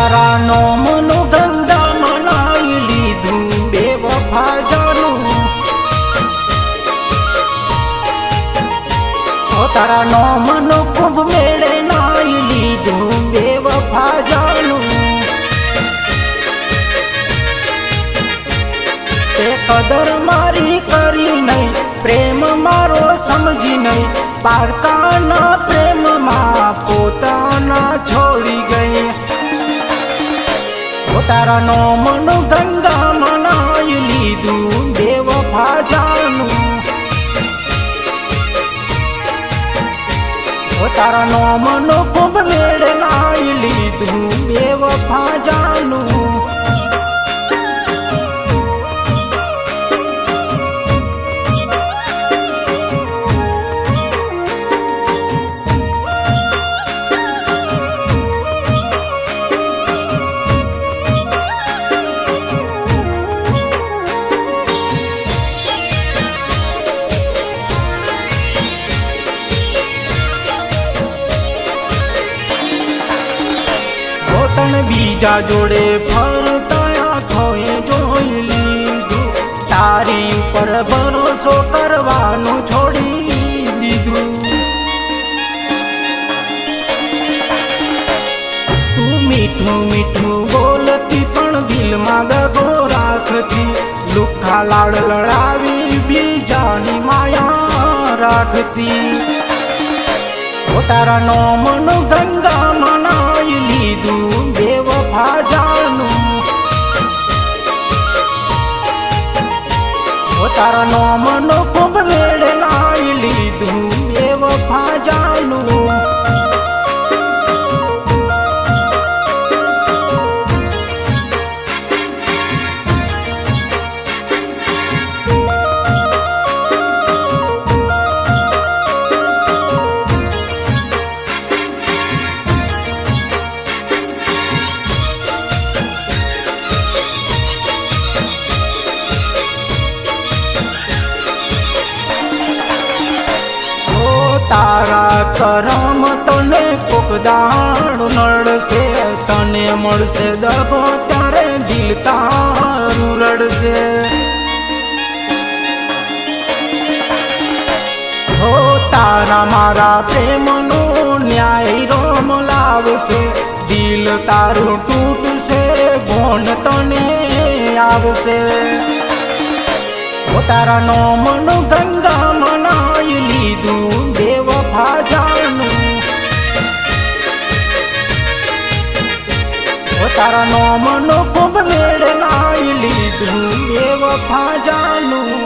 તારા નોમનું ગંગા મનાઈ લીધું બેવફા જાનું તારા નોમનું કુંભ મેળે નાઈ લીધું બેવફા જાનું તે કદર મારી કરી નહીં પ્રેમ મારો સમજી નહીં પારકાના પ્રેમમાં પોતાના છોડી ગઈ તારા નોમનું ગંગા મનાઈ લીધું બેવફા જાનું તારા નોમનું કુંભ મેળ નાઈ લીધું બેવફા જાનું બીજા જોડે ફરતા આંખોએ જોઈ લીધું તારી ઉપર ભરોસો કરવાનું છોડી દીધું તું મીઠું મીઠું બોલતી પણ દિલમાં દગો રાખતી લુખ્ખા લાડ લડાવી બીજાની માયા રાખતી તારા નોમનું ગંગા મનાઈ લીધું બેવફા જાનું તારા નોમનું કુંભ મેળ નાઈ લીધું બેવફા જાનું તારા કરમ તને કોક દાડો નડશે તને મળશે દગો ત્યારે દિલ તારું રડશે હો તારા મારા પ્રેમનો ન્યાય રોમ લાવશે દિલ તારું તૂટશે ભોન તને આવશે તારા નોમનું ગંગા મનાઈ લીધું બેવફા જાનું તારા નોમનું કુંભ મેળ નાઈ લીધું બેવફા જાનું